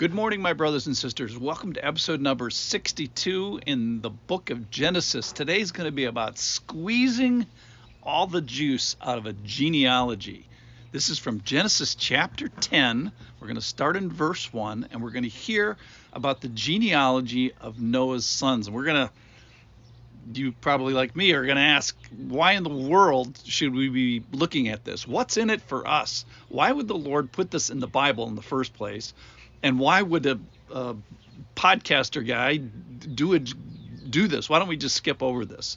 Good morning, my brothers and sisters. Welcome to episode number 62 in the book of Genesis. Today's going to be about squeezing all the juice out of a genealogy. This is from Genesis chapter 10. We're going to start in verse 1, and we're going to hear about the genealogy of Noah's sons. And you probably like me are going to ask, why in the world should we be looking at this? What's in it for us? Why would the Lord put this in the Bible in the first place? And why would a podcaster guy do this? Why don't we just skip over this?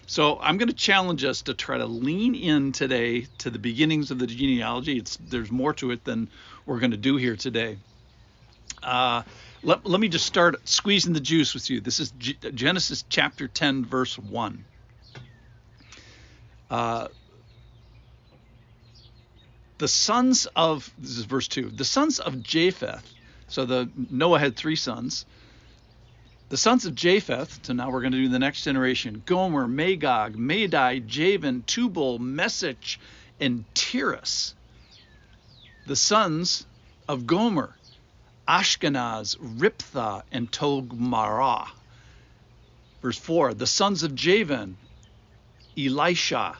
So I'm going to challenge us to try to lean in today to the beginnings of the genealogy. There's more to it than we're going to do here today. Let me just start squeezing the juice with you. This is Genesis chapter 10, verse 1. This is verse 2. The sons of Japheth. So Noah had three sons. The sons of Japheth, so now we're going to do the next generation: Gomer, Magog, Madai, Javan, Tubal, Mesech, and Tiras. The sons of Gomer: Ashkenaz, Riptha, and Togmarah. Verse 4. The sons of Javan: Elisha,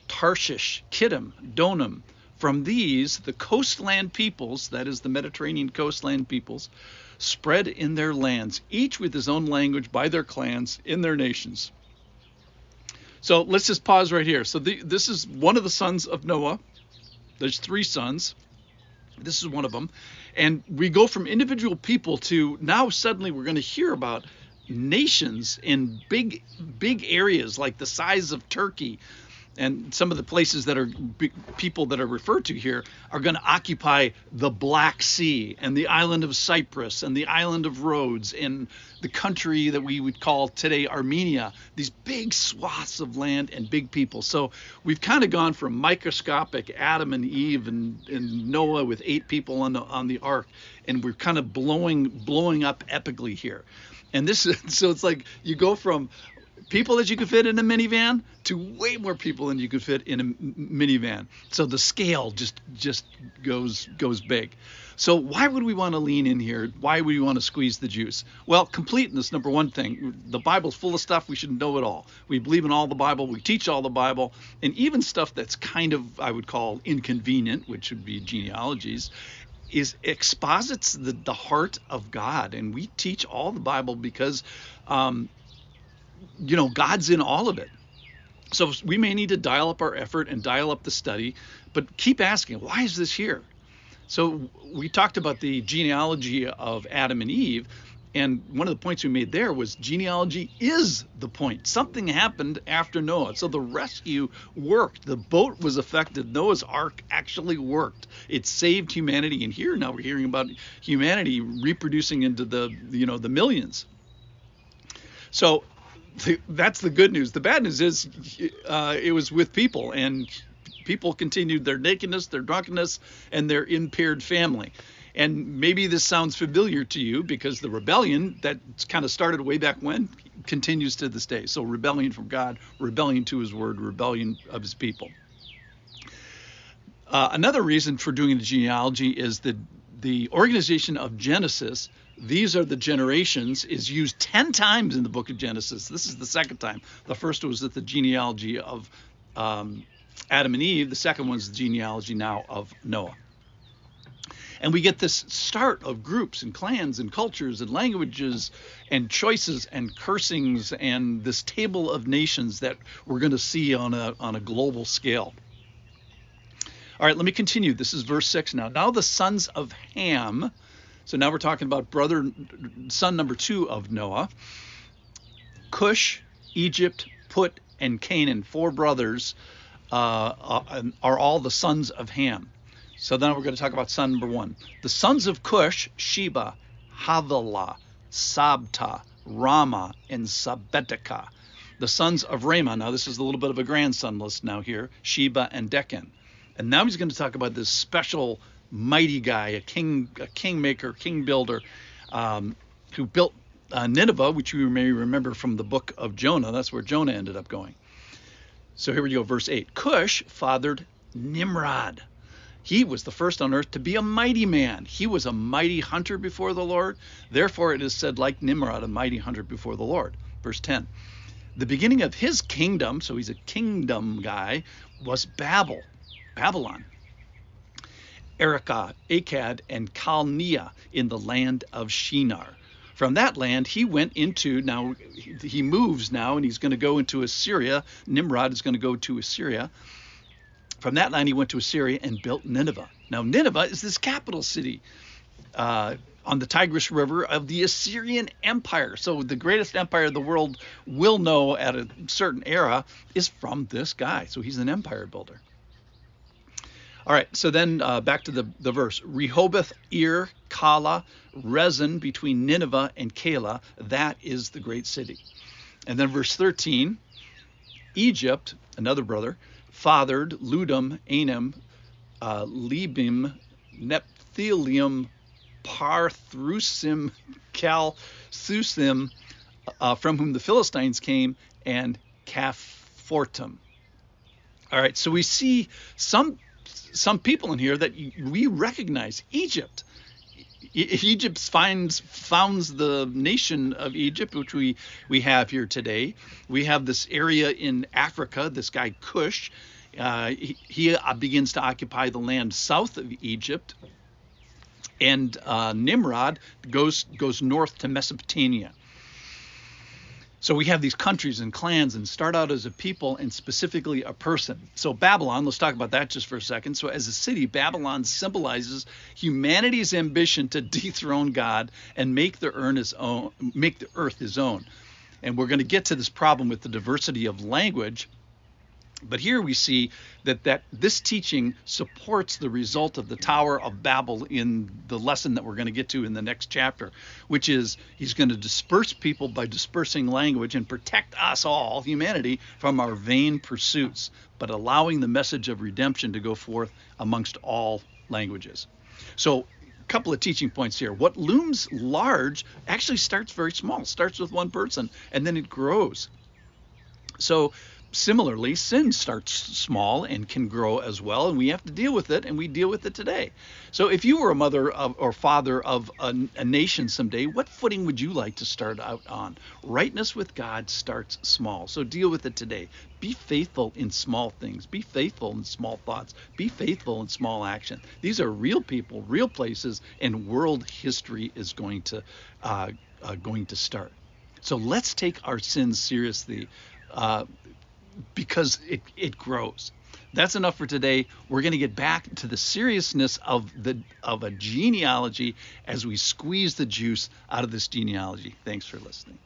Tarshish, Kittim, Donam. From these, the coastland peoples, that is the Mediterranean coastland peoples, spread in their lands, each with his own language, by their clans, in their nations. So let's just pause right here. So this is one of the sons of Noah. There's three sons. This is one of them. And we go from individual people to now suddenly we're going to hear about nations in big areas like the size of Turkey. And some of the places that are people that are referred to here are going to occupy the Black Sea and the island of Cyprus and the island of Rhodes and the country that we would call today Armenia. These big swaths of land and big people. So we've kind of gone from microscopic Adam and Eve and Noah with 8 people on the ark, and we're kind of blowing up epically here. And so it's like you go from people that you could fit in a minivan to way more people than you could fit in a minivan. So the scale just goes big. So why would we want to lean in here? Why would we want to squeeze the juice? Well, completeness, number one thing. The Bible's full of stuff. We should know it all. We believe in all the Bible. We teach all the Bible. And even stuff that's kind of, I would call, inconvenient, which would be genealogies, exposits the heart of God. And we teach all the Bible because God's in all of it. So we may need to dial up our effort and dial up the study, but keep asking, why is this here? So we talked about the genealogy of Adam and Eve, and one of the points we made there was genealogy is the point. Something happened after Noah. So the rescue worked. The boat was affected. Noah's ark actually worked. It saved humanity. And here now we're hearing about humanity reproducing into the millions. So that's the good news. The bad news is it was with people, and people continued their nakedness, their drunkenness, and their impaired family. And maybe this sounds familiar to you because the rebellion that kind of started way back when continues to this day. So rebellion from God, rebellion to his word, rebellion of his people. Another reason for doing the genealogy is the organization of Genesis. These are the generations is used 10 times in the book of Genesis. This is the second time. The first was at the genealogy of Adam and Eve. The second one's the genealogy now of Noah. And we get this start of groups and clans and cultures and languages and choices and cursings and this table of nations that we're going to see on a global scale. All right, let me continue. This is verse 6 now. Now the sons of Ham. So now we're talking about son number 2 of Noah. Cush, Egypt, Put, and Canaan, 4 brothers, are all the sons of Ham. So then we're going to talk about son number 1. The sons of Cush: Sheba, Havilah, Sabta, Rama, and Sabeteka. The sons of Rama. Now this is a little bit of a grandson list now here. Sheba and Deccan. And now he's going to talk about this special mighty guy, a kingmaker, king builder, who built Nineveh, which you may remember from the book of Jonah. That's where Jonah ended up going. So here we go, verse 8. Cush fathered Nimrod. He was the first on earth to be a mighty man. He was a mighty hunter before the Lord. Therefore it is said, like Nimrod, a mighty hunter before the Lord. Verse 10. The beginning of his kingdom, so he's a kingdom guy, was Babylon, Erechah, Akkad, and Calneh in the land of Shinar. From that land he went into, now he moves now, and he's going to go into Assyria. Nimrod is going to go to Assyria. From that land he went to Assyria and built Nineveh. Now Nineveh is this capital city on the Tigris River of the Assyrian Empire. So the greatest empire the world will know at a certain era is from this guy. So he's an empire builder. All right, so then back to the verse. Rehoboth, Ir, Kala, Rezin, between Nineveh and Calah, that is the great city. And then verse 13, Egypt, another brother, fathered Ludum, Anim, Libim, Nephthalim, Parthrusim, Calthusim, from whom the Philistines came, and Caphafortum. All right, so we see some people in here that we recognize. Egypt. Egypt founds the nation of Egypt, which we have here today. We have this area in Africa, this guy Cush. He begins to occupy the land south of Egypt. And Nimrod goes north to Mesopotamia. So we have these countries and clans and start out as a people and specifically a person. So Babylon, let's talk about that just for a second. So as a city, Babylon symbolizes humanity's ambition to dethrone God and make the earth his own. And we're going to get to this problem with the diversity of language. But here we see that this teaching supports the result of the Tower of Babel in the lesson that we're going to get to in the next chapter, which is he's going to disperse people by dispersing language and protect us all, humanity, from our vain pursuits, but allowing the message of redemption to go forth amongst all languages. So a couple of teaching points here. What looms large actually starts very small. It starts with one person, and then it grows. So similarly, sin starts small and can grow as well, and we have to deal with it, and we deal with it today. So if you were a mother or father of a nation someday, what footing would you like to start out on? Rightness with God starts small, so deal with it today. Be faithful in small things. Be faithful in small thoughts. Be faithful in small action. These are real people, real places, and world history is going to start. So let's take our sins seriously, because it grows. That's enough for today. We're going to get back to the seriousness of a genealogy as we squeeze the juice out of this genealogy. Thanks for listening.